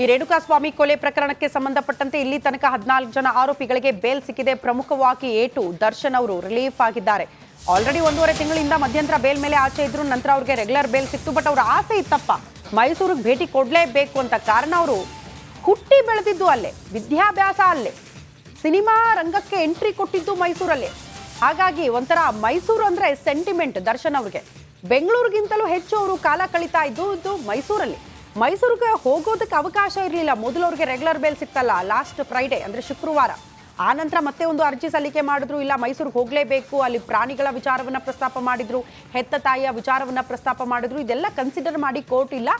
ಈ ರೇಣುಕಾಸ್ವಾಮಿ ಕೊಲೆ ಪ್ರಕರಣಕ್ಕೆ ಸಂಬಂಧಪಟ್ಟಂತೆ ಇಲ್ಲಿ ತನಕ 14 ಜನ ಆರೋಪಿಗಳಿಗೆ ಬೇಲ್ ಸಿಕ್ಕಿದೆ. ಪ್ರಮುಖವಾಗಿ A2 ದರ್ಶನ್ ಅವರು ರಿಲೀಫ್ ಆಗಿದ್ದಾರೆ. ಆಲ್ರೆಡಿ 1.5 ತಿಂಗಳಿಂದ ಮಧ್ಯಂತರ ಬೇಲ್ ಮೇಲೆ ಆಚೆ ಇದ್ರು. ನಂತರ ಅವರಿಗೆ ರೆಗ್ಯುಲರ್ ಬೇಲ್ ಸಿಕ್ತು. ಬಟ್ ಅವರ ಆಸೆ ಇತ್ತಪ್ಪ ಮೈಸೂರಿಗೆ ಭೇಟಿ ಕೊಡಲೇಬೇಕು ಅಂತ. ಕಾರಣ ಅವರು ಹುಟ್ಟಿ ಬೆಳೆದಿದ್ದು ಅಲ್ಲೇ, ವಿದ್ಯಾಭ್ಯಾಸ ಅಲ್ಲೇ, ಸಿನಿಮಾ ರಂಗಕ್ಕೆ ಎಂಟ್ರಿ ಕೊಟ್ಟಿದ್ದು ಮೈಸೂರಲ್ಲೇ. ಹಾಗಾಗಿ ಒಂಥರ ಮೈಸೂರು ಅಂದ್ರೆ ಸೆಂಟಿಮೆಂಟ್ ದರ್ಶನ್ ಅವ್ರಿಗೆ. ಬೆಂಗಳೂರಿಗಿಂತಲೂ ಹೆಚ್ಚು ಅವರು ಕಾಲ ಕಳೀತಾ ಇದ್ದು ಮೈಸೂರಲ್ಲಿ. ಮೈಸೂರಿಗೆ ಹೋಗೋದಕ್ಕೆ ಅವಕಾಶ ಇರಲಿಲ್ಲ. ಮೊದಲು ಅವ್ರಿಗೆ ರೆಗ್ಯುಲರ್ ಬೇಲ್ ಸಿಕ್ತಲ್ಲ ಲಾಸ್ಟ್ ಫ್ರೈಡೆ ಅಂದರೆ ಶುಕ್ರವಾರ. ಆ ನಂತರ ಮತ್ತೆ ಒಂದು ಅರ್ಜಿ ಸಲ್ಲಿಕೆ ಮಾಡಿದ್ರು. ಇಲ್ಲ ಮೈಸೂರಿಗೆ ಹೋಗಲೇಬೇಕು, ಅಲ್ಲಿ ಪ್ರಾಣಿಗಳ ವಿಚಾರವನ್ನು ಪ್ರಸ್ತಾಪ ಮಾಡಿದ್ರು, ಹೆತ್ತ ತಾಯಿಯ ವಿಚಾರವನ್ನು ಪ್ರಸ್ತಾಪ ಮಾಡಿದ್ರು. ಇದೆಲ್ಲ ಕನ್ಸಿಡರ್ ಮಾಡಿ ಕೋರ್ಟ್ ಇಲ್ಲ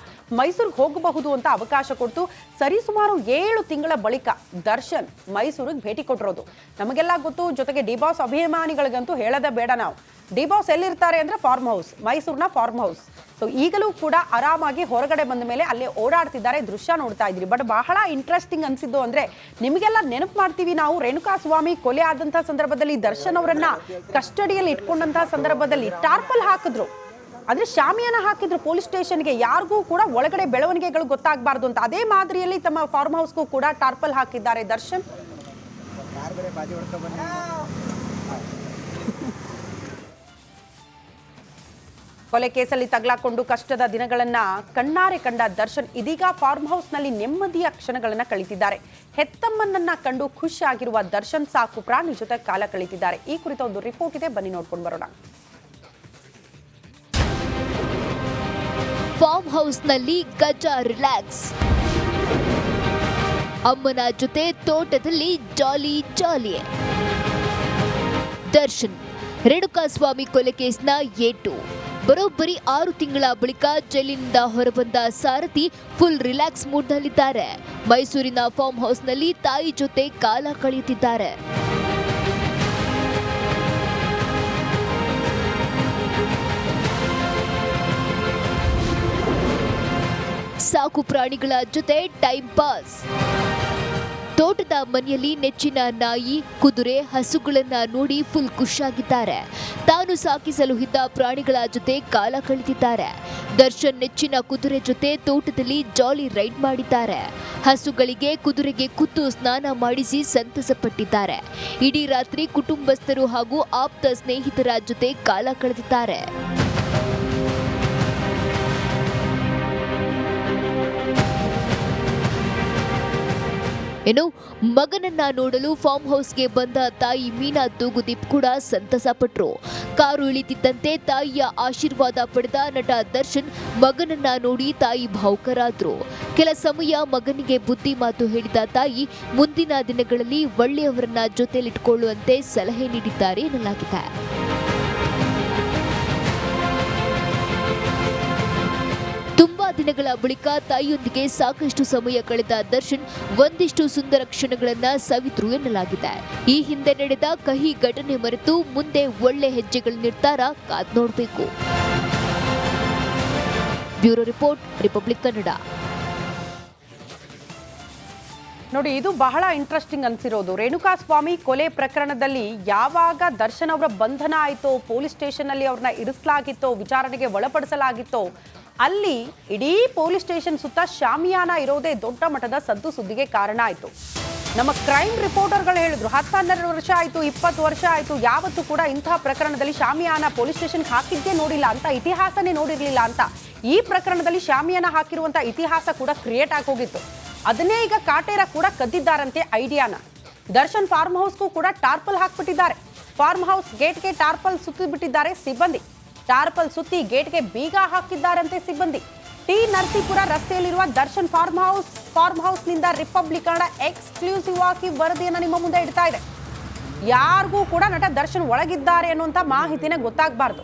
ಮೈಸೂರಿಗೆ ಹೋಗಬಹುದು ಅಂತ ಅವಕಾಶ ಕೊಡ್ತು. ಸರಿಸುಮಾರು 7 ತಿಂಗಳ ಬಳಿಕ ದರ್ಶನ್ ಮೈಸೂರಿಗೆ ಭೇಟಿ ಕೊಟ್ಟಿರೋದು ನಮಗೆಲ್ಲ ಗೊತ್ತು. ಜೊತೆಗೆ ಡಿ ಬಾಸ್ ಅಭಿಮಾನಿಗಳಿಗಂತೂ ಹೇಳದ ಬೇಡ. ನಾವು ಡಿ ಬಾಸ್ ಎಲ್ಲಿರ್ತಾರೆ ಅಂದರೆ ಫಾರ್ಮ್ ಹೌಸ್, ಮೈಸೂರಿನ ಫಾರ್ಮ್ ಹೌಸ್. ಸೊ ಈಗಲೂ ಕೂಡ ಆರಾಮಾಗಿ ಹೊರಗಡೆ ಬಂದ ಮೇಲೆ ಅಲ್ಲೇ ಓಡಾಡ್ತಿದ್ದಾರೆ, ದೃಶ್ಯ ನೋಡ್ತಾ ಇದ್ರಿ. ಬಟ್ ಬಹಳ ಇಂಟ್ರೆಸ್ಟಿಂಗ್ ಅನ್ಸಿದ್ದು ಅಂದ್ರೆ, ನಿಮಗೆಲ್ಲ ನೆನಪು ಮಾಡ್ತೀವಿ ನಾವು, ರೇಣುಕಾಸ್ವಾಮಿ ಕೊಲೆ ಆದಂತಹ ಸಂದರ್ಭದಲ್ಲಿ ದರ್ಶನ್ ಅವರನ್ನ ಕಸ್ಟಡಿಯಲ್ಲಿ ಇಟ್ಕೊಂಡಂತಹ ಸಂದರ್ಭದಲ್ಲಿ ಟಾರ್ಪಲ್ ಹಾಕಿದ್ರು, ಅಂದ್ರೆ ಶಾಮಿಯಾನ ಹಾಕಿದ್ರು ಪೊಲೀಸ್ ಸ್ಟೇಷನ್ಗೆ. ಯಾರಿಗೂ ಕೂಡ ಒಳಗಡೆ ಬೆಳವಣಿಗೆಗಳು ಗೊತ್ತಾಗಬಾರ್ದು ಅಂತ. ಅದೇ ಮಾದರಿಯಲ್ಲಿ ತಮ್ಮ ಫಾರ್ಮ್ ಹೌಸ್ಗೂ ಕೂಡ ಟಾರ್ಪಲ್ ಹಾಕಿದ್ದಾರೆ ದರ್ಶನ್. ಕೊಲೆ ಕೇಸಲ್ಲಿ ತಗಲಾಕೊಂಡು ಕಷ್ಟದ ದಿನಗಳನ್ನ ಕಣ್ಣಾರೆ ಕಂಡ ದರ್ಶನ್ ಇದೀಗ ಫಾರ್ಮ್ ಹೌಸ್ ನಲ್ಲಿ ನೆಮ್ಮದಿಯ ಕ್ಷಣಗಳನ್ನ ಕಳೀತಿದ್ದಾರೆ. ಹೆತ್ತಮ್ಮನನ್ನ ಕಂಡು ಖುಷಿಯಾಗಿರುವ ದರ್ಶನ್ ಸಾಕು ಪ್ರಾಣಿ ಜೊತೆ ಕಾಲ ಕಳೀತಿದ್ದಾರೆ. ಈ ಕುರಿತ ಒಂದು ರಿಪೋರ್ಟ್ ಇದೆ, ಬನ್ನಿ ನೋಡ್ಕೊಂಡು ಬರೋಣ. ಫಾರ್ಮ್ ಹೌಸ್ ನಲ್ಲಿ ಗಜ ರಿಲ್ಯಾಕ್ಸ್, ಅಮ್ಮನ ಜೊತೆ ತೋಟದಲ್ಲಿ ಜಾಲಿ ಜಾಲಿ. ದರ್ಶನ್ ರೇಣುಕಾಸ್ವಾಮಿ ಕೊಲೆ ಕೇಸ್ನ A2 ಬರೋಬ್ಬರಿ 6 ತಿಂಗಳ ಬಳಿಕ ಜೈಲಿನಿಂದ ಹೊರಬಂದ ಸಾರಥಿ ಫುಲ್ ರಿಲ್ಯಾಕ್ಸ್ ಮೂಡ್ನಲ್ಲಿದ್ದಾರೆ. ಮೈಸೂರಿನ ಫಾರ್ಮ್ ಹೌಸ್ನಲ್ಲಿ ತಾಯಿ ಜೊತೆ ಕಾಲ ಕಳೆಯುತ್ತಿದ್ದಾರೆ. ಸಾಕು ಪ್ರಾಣಿಗಳ ಜೊತೆ ಟೈಮ್ ಪಾಸ್. ತೋಟದ ಮನೆಯಲ್ಲಿ ನೆಚ್ಚಿನ ನಾಯಿ, ಕುದುರೆ, ಹಸುಗಳನ್ನ ನೋಡಿ ಫುಲ್ ಖುಷಿಯಾಗಿದ್ದಾರೆ. ತಾನು ಸಾಕಿಸಲು ಇದ್ದ ಪ್ರಾಣಿಗಳ ಜೊತೆ ಕಾಲ ಕಳೆದಿದ್ದಾರೆ. ದರ್ಶನ್ ನೆಚ್ಚಿನ ಕುದುರೆ ಜೊತೆ ತೋಟದಲ್ಲಿ ಜಾಲಿ ರೈಡ್ ಮಾಡಿದ್ದಾರೆ. ಹಸುಗಳಿಗೆ, ಕುದುರೆಗೆ ಕುತ್ತು ಸ್ನಾನ ಮಾಡಿಸಿ ಸಂತಸ ಪಟ್ಟಿದ್ದಾರೆ. ಇಡೀ ರಾತ್ರಿ ಕುಟುಂಬಸ್ಥರು ಹಾಗೂ ಆಪ್ತ ಸ್ನೇಹಿತರ ಜೊತೆ ಕಾಲ ಕಳೆದಿದ್ದಾರೆ. ಇನ್ನು ಮಗನನ್ನ ನೋಡಲು ಫಾರ್ಮ್ ಹೌಸ್ಗೆ ಬಂದ ತಾಯಿ ಮೀನಾ ತೂಗುದೀಪ್ ಕೂಡ ಸಂತಸ ಪಟ್ರು. ಕಾರು ಇಳಿತಿದ್ದಂತೆ ತಾಯಿಯ ಆಶೀರ್ವಾದ ಪಡೆದ ನಟ ದರ್ಶನ್ ಮಗನನ್ನ ನೋಡಿ ತಾಯಿ ಭಾವುಕರಾದ್ರು. ಕೆಲ ಸಮಯ ಮಗನಿಗೆ ಬುದ್ಧಿ ಮಾತು ಹೇಳಿದ ತಾಯಿ ಮುಂದಿನ ದಿನಗಳಲ್ಲಿ ಒಳ್ಳೆಯವರನ್ನ ಜೊತೆಲಿಟ್ಕೊಳ್ಳುವಂತೆ ಸಲಹೆ ನೀಡಿದ್ದಾರೆ ಎನ್ನಲಾಗಿದೆ. ತುಂಬಾ ದಿನಗಳ ಬಳಿಕ ತಾಯಿಯೊಂದಿಗೆ ಸಾಕಷ್ಟು ಸಮಯ ಕಳೆದ ದರ್ಶನ್ ಒಂದಿಷ್ಟು ಸುಂದರ ಕ್ಷಣಗಳನ್ನ ಸವಿದ್ರು ಎನ್ನಲಾಗಿದೆ. ಈ ಹಿಂದೆ ನಡೆದ ಕಹಿ ಘಟನೆ ಮರೆತು ಮುಂದೆ ಒಳ್ಳೆ ಹೆಜ್ಜೆಗಳನ್ನಿಡ್ತಾರ ಕಾದ್ ನೋಡಬೇಕು. Bureau report, republic Kannada. ನೋಡಿ, ಇದು ಬಹಳ ಇಂಟ್ರೆಸ್ಟಿಂಗ್ ಅನ್ಸಿರೋದು. ರೇಣುಕಾಸ್ವಾಮಿ ಕೊಲೆ ಪ್ರಕರಣದಲ್ಲಿ ಯಾವಾಗ ದರ್ಶನ್ ಅವರ ಬಂಧನ ಆಯಿತೋ, ಪೊಲೀಸ್ ಸ್ಟೇಷನ್ ಅಲ್ಲಿ ಅವ್ರನ್ನ ಇರಿಸಲಾಗಿತ್ತೋ, ವಿಚಾರಣೆಗೆ ಒಳಪಡಿಸಲಾಗಿತ್ತೋ, ಅಲ್ಲಿ ಇಡೀ ಪೊಲೀಸ್ ಸ್ಟೇಷನ್ ಸುತ್ತ ಶಾಮಿಯಾನ ಇರೋದೇ ದೊಡ್ಡ ಮಟ್ಟದ ಸದ್ದು ಸುದ್ದಿಗೆ ಕಾರಣ ಆಯಿತು. ನಮ್ಮ ಕ್ರೈಮ್ ರಿಪೋರ್ಟರ್ಗಳು ಹೇಳಿದ್ರು 10-12 ವರ್ಷ ಆಯಿತು, 20 ವರ್ಷ ಆಯಿತು, ಯಾವತ್ತೂ ಕೂಡ ಇಂತಹ ಪ್ರಕರಣದಲ್ಲಿ ಶಾಮಿಯಾನ ಪೊಲೀಸ್ ಸ್ಟೇಷನ್ಗೆ ಹಾಕಿದ್ದೇ ನೋಡಿಲ್ಲ ಅಂತ, ಇತಿಹಾಸನೇ ನೋಡಿರಲಿಲ್ಲ ಅಂತ. ಈ ಪ್ರಕರಣದಲ್ಲಿ ಶಾಮಿಯಾನ ಹಾಕಿರುವಂಥ ಇತಿಹಾಸ ಕೂಡ ಕ್ರಿಯೇಟ್ ಆಗಿ ಹೋಗಿತ್ತು. ಅದನ್ನೇ ಈಗ ಕಾಟೇರ ಕೂಡ ಕದ್ದಿದ್ದಾರಂತೆ ಐಡಿಯಾನ. ದರ್ಶನ್ ಫಾರ್ಮ್ ಹೌಸ್ಗೂ ಕೂಡ ಟಾರ್ಪಲ್ ಹಾಕ್ಬಿಟ್ಟಿದ್ದಾರೆ. ಫಾರ್ಮ್ ಹೌಸ್ ಗೇಟ್ಗೆ ಟಾರ್ಪಲ್ ಸುತ್ತಿ ಬಿಟ್ಟಿದ್ದಾರೆ ಸಿಬ್ಬಂದಿ. ಟಾರ್ಪಲ್ ಸುತ್ತಿ ಗೇಟ್ಗೆ ಬೀಗ ಹಾಕಿದ್ದಾರಂತೆ ಸಿಬ್ಬಂದಿ. ಟಿ ನರಸೀಪುರ ರಸ್ತೆಯಲ್ಲಿರುವ ದರ್ಶನ್ ಫಾರ್ಮ್ ಹೌಸ್ನಿಂದ ರಿಪಬ್ಲಿಕ್ ಕನ್ನಡ ಎಕ್ಸ್ಕ್ಲೂಸಿವ್ ಆಗಿ ವರದಿಯನ್ನು ನಿಮ್ಮ ಮುಂದೆ ಇಡ್ತಾ ಇದೆ. ಯಾರಿಗೂ ಕೂಡ ನಟ ದರ್ಶನ್ ಒಳಗಿದ್ದಾರೆ ಅನ್ನುವಂಥ ಮಾಹಿತಿನೇ ಗೊತ್ತಾಗಬಾರ್ದು.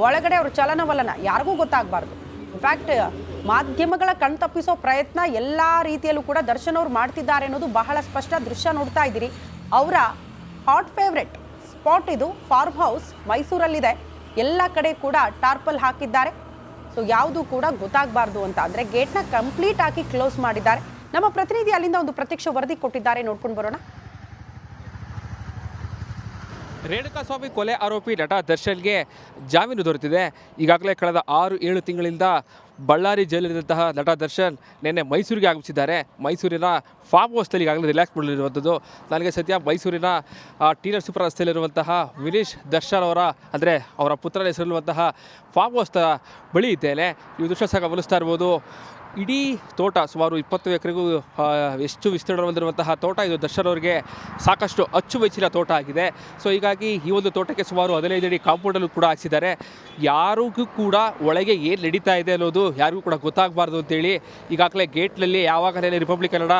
ಒಳಗಡೆ ಅವ್ರ ಚಲನವಲನ ಯಾರಿಗೂ ಗೊತ್ತಾಗಬಾರ್ದು. ಇನ್ಫ್ಯಾಕ್ಟ್ ಮಾಧ್ಯಮಗಳ ಕಣ್ತಪ್ಪಿಸೋ ಪ್ರಯತ್ನ ಎಲ್ಲ ರೀತಿಯಲ್ಲೂ ಕೂಡ ದರ್ಶನ್ ಅವರು ಮಾಡ್ತಿದ್ದಾರೆ ಅನ್ನೋದು ಬಹಳ ಸ್ಪಷ್ಟ. ದೃಶ್ಯ ನೋಡ್ತಾ ಇದ್ದೀರಿ. ಅವರ ಹಾಟ್ ಫೇವ್ರೆಟ್ ಸ್ಪಾಟ್ ಇದು ಫಾರ್ಮ್ ಹೌಸ್, ಮೈಸೂರಲ್ಲಿದೆ. ಎಲ್ಲ ಕಡೆ ಕೂಡ ಟಾರ್ಪಲ್ ಹಾಕಿದ್ದಾರೆ. ಸೊ ಯಾವುದು ಕೂಡ ಗೊತ್ತಾಗಬಾರ್ದು ಅಂತ. ಅಂದರೆ ಗೇಟ್ನ ಕಂಪ್ಲೀಟ್ ಆಗಿ ಕ್ಲೋಸ್ ಮಾಡಿದ್ದಾರೆ. ನಮ್ಮ ಪ್ರತಿನಿಧಿ ಅಲ್ಲಿಂದ ಒಂದು ಪ್ರತ್ಯಕ್ಷ ವರದಿ ಕೊಟ್ಟಿದ್ದಾರೆ, ನೋಡ್ಕೊಂಡು ಬರೋಣ. ರೇಣುಕಾಸ್ವಾಮಿ ಕೊಲೆ ಆರೋಪಿ ನಟ ದರ್ಶನ್ಗೆ ಜಾಮೀನು ದೊರೆತಿದೆ. ಈಗಾಗಲೇ ಕಳೆದ 6-7 ತಿಂಗಳಿಂದ ಬಳ್ಳಾರಿ ಜೈಲಿನಂತಹ ನಟ ದರ್ಶನ್ ನಿನ್ನೆ ಮೈಸೂರಿಗೆ ಆಗಮಿಸಿದ್ದಾರೆ. ಮೈಸೂರಿನ ಫಾರ್ಮ್ ಹೌಸ್ನಲ್ಲಿ ಈಗಾಗಲೇ ರಿಲ್ಯಾಕ್ಸ್ ಮಾಡಲಿರುವಂಥದ್ದು. ನನಗೆ ಸದ್ಯ ಮೈಸೂರಿನ ಟಿ ನರಸೀಪುರ ರಸ್ತೆಯಲ್ಲಿರುವಂತಹ ವಿನೀಶ್ ದರ್ಶನ್ ಅಂದರೆ ಅವರ ಪುತ್ರನ ಹೆಸರಿರುವಂತಹ ಫಾರ್ಮ್ ಹೌಸ್ ಬಳಿ ಇದ್ದೇನೆ. ಈ ದೃಶ್ಯ ಸಹ ಗಮನಿಸ್ತಾ ಇರ್ಬೋದು. ಇಡೀ ತೋಟ ಸುಮಾರು 20 ಎಕರೆಗೂ ಎಷ್ಟು ವಿಸ್ತೀರ್ಣ ಹೊಂದಿರುವಂತಹ ತೋಟ ಇದು. ದರ್ಶನ್ ಅವರಿಗೆ ಸಾಕಷ್ಟು ಅಚ್ಚುಮೆಚ್ಚಿನ ತೋಟ ಆಗಿದೆ. ಸೊ ಹೀಗಾಗಿ ಈ ಒಂದು ತೋಟಕ್ಕೆ ಸುಮಾರು 15 ಅಡಿ ಕಾಂಪೌಂಡಲ್ಲೂ ಕೂಡ ಹಾಕಿಸಿದ್ದಾರೆ. ಯಾರಿಗೂ ಕೂಡ ಒಳಗೆ ಏನು ನಡೀತಾ ಇದೆ ಅನ್ನೋದು ಯಾರಿಗೂ ಕೂಡ ಗೊತ್ತಾಗಬಾರ್ದು ಅಂತೇಳಿ ಈಗಾಗಲೇ ಗೇಟ್ನಲ್ಲಿ ಯಾವಾಗಲೇ ರಿಪಬ್ಲಿಕ್ ಕನ್ನಡ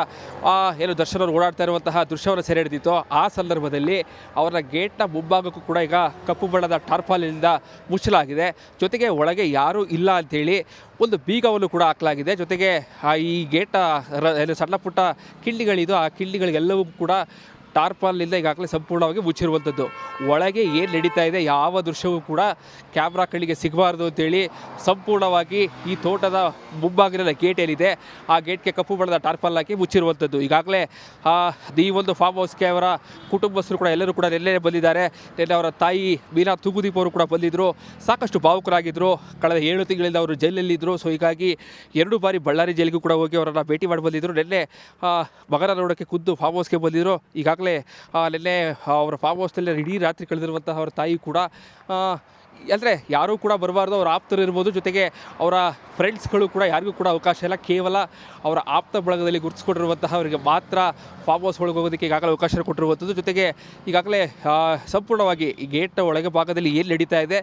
ಏನು ದರ್ಶನ್ ಅವರು ಓಡಾಡ್ತಾ ಇರುವಂತಹ ದೃಶ್ಯವನ್ನು ಸೆರೆ ಹಿಡಿದಿತ್ತು. ಆ ಸಂದರ್ಭದಲ್ಲಿ ಅವರ ಗೇಟ್ನ ಮುಂಭಾಗಕ್ಕೂ ಕೂಡ ಈಗ ಕಪ್ಪು ಬಣ್ಣದ ಟಾರ್ಪಾಲಿನಿಂದ ಮುಚ್ಚಲಾಗಿದೆ. ಜೊತೆಗೆ ಒಳಗೆ ಯಾರೂ ಇಲ್ಲ ಅಂಥೇಳಿ ಒಂದು ಬೀಗವನ್ನು ಕೂಡ ಹಾಕಲಾಗಿದೆ. ಜೊತೆಗೆ ಈ ಗೇಟ ಸಣ್ಣ ಪುಟ್ಟ ಕಿಂಡಿಗಳಿದು, ಆ ಕಿಂಡಿಗಳಿಗೆಲ್ಲವೂ ಕೂಡ ಟಾರ್ಪಾಲಿನಿಂದ ಈಗಾಗಲೇ ಸಂಪೂರ್ಣವಾಗಿ ಮುಚ್ಚಿರುವಂಥದ್ದು. ಒಳಗೆ ಏನು ನಡೀತಾ ಇದೆ ಯಾವ ದೃಶ್ಯವೂ ಕೂಡ ಕ್ಯಾಮ್ರಾ ಕಣ್ಣಿಗೆ ಸಿಗಬಾರ್ದು ಅಂತೇಳಿ ಸಂಪೂರ್ಣವಾಗಿ ಈ ತೋಟದ ಮುಂಭಾಗದ ಗೇಟ್ ಏನಿದೆ ಆ ಗೇಟ್ಗೆ ಕಪ್ಪು ಬಣ್ಣದ ಟಾರ್ಪಾಲ್ ಹಾಕಿ ಮುಚ್ಚಿರುವಂಥದ್ದು. ಈಗಾಗಲೇ ಈ ಒಂದು ಫಾರ್ಮ್ ಹೌಸ್ಗೆ ಅವರ ಕುಟುಂಬಸ್ಥರು ಕೂಡ ಎಲ್ಲರೂ ಕೂಡ ನೆನ್ನೆ ಬಂದಿದ್ದಾರೆ. ನಿನ್ನೆ ಅವರ ತಾಯಿ ಮೀನಾ ತೂಗುದೀಪ್ ಅವರು ಕೂಡ ಬಂದಿದ್ದರು. ಸಾಕಷ್ಟು ಭಾವುಕರಾಗಿದ್ದರು. ಕಳೆದ 7 ತಿಂಗಳಿಂದ ಅವರು ಜೈಲಲ್ಲಿದ್ದರು. ಸೊ ಹೀಗಾಗಿ 2 ಬಾರಿ ಬಳ್ಳಾರಿ ಜೈಲಿಗೂ ಕೂಡ ಹೋಗಿ ಅವರನ್ನು ಭೇಟಿ ಮಾಡಿ ಬಂದಿದ್ದರು. ನಿನ್ನೆ ಮಗನ ನೋಡೋಕ್ಕೆ ಖುದ್ದು ಫಾರ್ಮ್ ಹೌಸ್ಗೆ ಬಂದಿದ್ದರು. ಈಗಾಗಲೇ ನಿನ್ನೆ ಅವರ ಫಾರ್ಮ್ ಹೌಸ್ನಲ್ಲಿ ಇಡೀ ರಾತ್ರಿ ಕಳೆದಿರುವಂತಹ ಅವರ ತಾಯಿ ಕೂಡ ಅಂದರೆ ಯಾರೂ ಕೂಡ ಬರಬಾರ್ದು, ಅವರ ಆಪ್ತರು ಇರ್ಬೋದು, ಜೊತೆಗೆ ಅವರ ಫ್ರೆಂಡ್ಸ್ಗಳು ಕೂಡ ಯಾರಿಗೂ ಕೂಡ ಅವಕಾಶ ಇಲ್ಲ. ಕೇವಲ ಅವರ ಆಪ್ತ ಬಳಗದಲ್ಲಿ ಗುರುತಿಸ್ಕೊಂಡಿರುವಂತಹ ಅವರಿಗೆ ಮಾತ್ರ ಫಾರ್ಮ್ ಹೌಸ್ ಒಳಗೆ ಹೋಗೋದಕ್ಕೆ ಈಗಾಗಲೇ ಅವಕಾಶ ಕೊಟ್ಟಿರುವಂಥದ್ದು. ಜೊತೆಗೆ ಈಗಾಗಲೇ ಸಂಪೂರ್ಣವಾಗಿ ಈ ಗೇಟ್ನ ಒಳಗೆ ಭಾಗದಲ್ಲಿ ಏನು ನಡೀತಾ ಇದೆ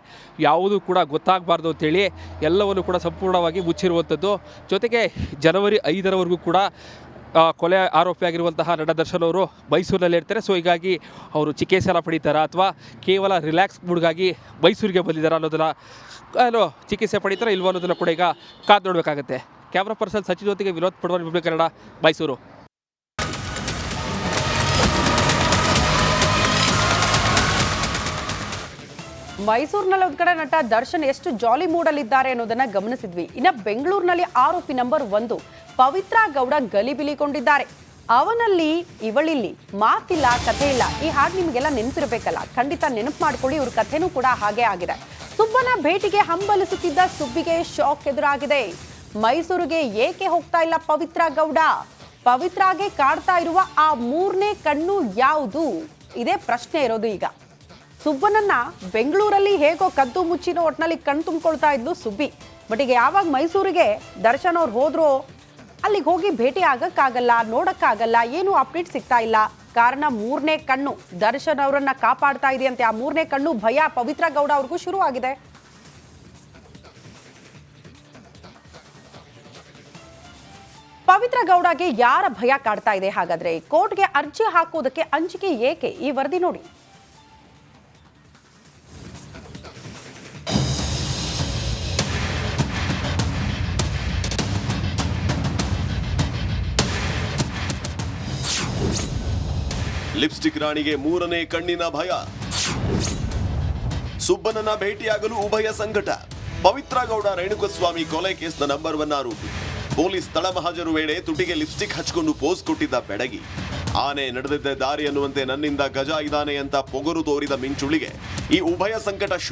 ಯಾವುದೂ ಕೂಡ ಗೊತ್ತಾಗಬಾರ್ದು ಅಂತೇಳಿ ಎಲ್ಲವನ್ನು ಕೂಡ ಸಂಪೂರ್ಣವಾಗಿ ಮುಚ್ಚಿರುವಂಥದ್ದು. ಜೊತೆಗೆ ಜನವರಿ 5ರವರೆಗೂ ಕೂಡ ಕೊಲೆ ಆರೋಪಿಯಾಗಿರುವಂತಹ ನಟ ದರ್ಶನ್ ಅವರು ಮೈಸೂರಿನಲ್ಲಿ ಇರ್ತಾರೆ. ಸೊ ಹೀಗಾಗಿ ಅವರು ಚಿಕಿತ್ಸೆನ ಪಡೀತಾರಾ ಅಥವಾ ಕೇವಲ ರಿಲ್ಯಾಕ್ಸ್ ಮೂಡ್ಗಾಗಿ ಮೈಸೂರಿಗೆ ಬಂದಿದ್ದಾರೆ ಅನ್ನೋದನ್ನು ಚಿಕಿತ್ಸೆ ಪಡೀತಾರಾ ಇಲ್ವೋ ಅನ್ನೋದನ್ನು ಕೂಡ ಈಗ ಕಾದು ನೋಡಬೇಕಾಗುತ್ತೆ. ಕ್ಯಾಮ್ರಾ ಪರ್ಸನ್ ಸಚಿನ್ ಜೊತೆಗೆ ವಿನೋದ್ ಪಡ್ವಾರ್, ರಿಪಬ್ಲಿಕ್ ಕನ್ನಡ, ಮೈಸೂರು. ಮೈಸೂರಿನಲ್ಲಿ ಒಂದು ಕಡೆ ನಟ ದರ್ಶನ್ ಎಷ್ಟು ಜಾಲಿ ಮೂಡಲ್ಲಿದ್ದಾರೆ ಅನ್ನೋದನ್ನ ಗಮನಿಸಿದ್ವಿ. ಇನ್ನು ಬೆಂಗಳೂರಿನಲ್ಲಿ ಆರೋಪಿ ನಂಬರ್ 1 ಪವಿತ್ರ ಗೌಡ ಗಲಿಬಿಲಿಗೊಂಡಿದ್ದಾರೆ. ಅವನಲ್ಲಿ ಇವಳಿಲ್ಲಿ ಮಾತಿಲ್ಲ, ಕಥೆ ಇಲ್ಲ. ಈ ಹಾಡು ನಿಮಗೆಲ್ಲ ನೆನಪಿರಬೇಕಲ್ಲ, ಖಂಡಿತ ನೆನಪು ಮಾಡ್ಕೊಳ್ಳಿ. ಇವ್ರ ಕಥೆನೂ ಕೂಡ ಹಾಗೆ ಆಗಿದೆ. ಸುಬ್ಬನ ಭೇಟಿಗೆ ಹಂಬಲಿಸುತ್ತಿದ್ದ ಸುಬ್ಬಿಗೆ ಶಾಕ್ ಎದುರಾಗಿದೆ. ಮೈಸೂರಿಗೆ ಏಕೆ ಹೋಗ್ತಾ ಇಲ್ಲ ಪವಿತ್ರ ಗೌಡ? ಪವಿತ್ರಾಗೆ ಕಾಡ್ತಾ ಇರುವ ಆ 3ನೇ ಕಣ್ಣು ಯಾವುದು? ಇದೇ ಪ್ರಶ್ನೆ ಇರೋದು ಈಗ. ಸುಬ್ಬನನ್ನ ಬೆಂಗಳೂರಲ್ಲಿ ಹೇಗೋ ಕದ್ದು ಮುಚ್ಚಿನೋ ಒಟ್ಟಿನಲ್ಲಿ ಕಣ್ ತುಂಬಿಕೊಳ್ತಾ ಇದ್ಲು ಸುಬ್ಬಿ. ಬಟ್ ಈಗ ಯಾವಾಗ ಮೈಸೂರಿಗೆ ದರ್ಶನ್ ಅವ್ರು ಹೋದ್ರೋ ಅಲ್ಲಿಗೆ ಹೋಗಿ ಭೇಟಿ ಆಗಕ್ಕಾಗಲ್ಲ, ನೋಡಕ್ಕಾಗಲ್ಲ, ಏನು ಅಪ್ಡೇಟ್ ಸಿಗ್ತಾ ಇಲ್ಲ. ಕಾರಣ 3ನೇ ಕಣ್ಣು ದರ್ಶನ್ ಅವರನ್ನ ಕಾಪಾಡ್ತಾ ಇದೆಯಂತೆ. ಆ 3ನೇ ಕಣ್ಣು ಭಯ ಪವಿತ್ರ ಗೌಡ ಅವ್ರಿಗೂ ಶುರು ಆಗಿದೆ. ಪವಿತ್ರ ಗೌಡಗೆ ಯಾರ ಭಯ ಕಾಡ್ತಾ ಇದೆ ಹಾಗಾದ್ರೆ? ಕೋರ್ಟ್ಗೆ ಅರ್ಜಿ ಹಾಕೋದಕ್ಕೆ ಅಂಜಿಕೆ ಏಕೆ? ಈ ವರದಿ ನೋಡಿ. ಲಿಪ್ಸ್ಟಿಕ್ ರಾಣಿಗೆ 3ನೇ ಕಣ್ಣಿನ ಭಯ. ಸುಬ್ಬನನ್ನ ಭೇಟಿಯಾಗಲು ಉಭಯ ಸಂಕಟ. ಪವಿತ್ರ ಗೌಡ ರೇಣುಕಸ್ವಾಮಿ ಕೊಲೆ ಕೇಸ್ನ ನಂಬರ್ 1 ಆರೋಪಿ. ಪೊಲೀಸ್ ತಳಮಹಜರು ವೇಳೆ ತುಟಿಗೆ ಲಿಪ್ಸ್ಟಿಕ್ ಹಚ್ಕೊಂಡು ಪೋಸ್ ಕೊಟ್ಟಿದ್ದ ಬೆಡಗಿ. ಆನೆ ನಡೆದಿದ್ದ ದಾರಿ ಅನ್ನುವಂತೆ ನನ್ನಿಂದ ಗಜ ಇದ್ದಾನೆ ಅಂತ ಪೊಗರು ತೋರಿದ ಮಿಂಚುಳಿಗೆ ಈ ಉಭಯ ಸಂಕಟ ಶುರು.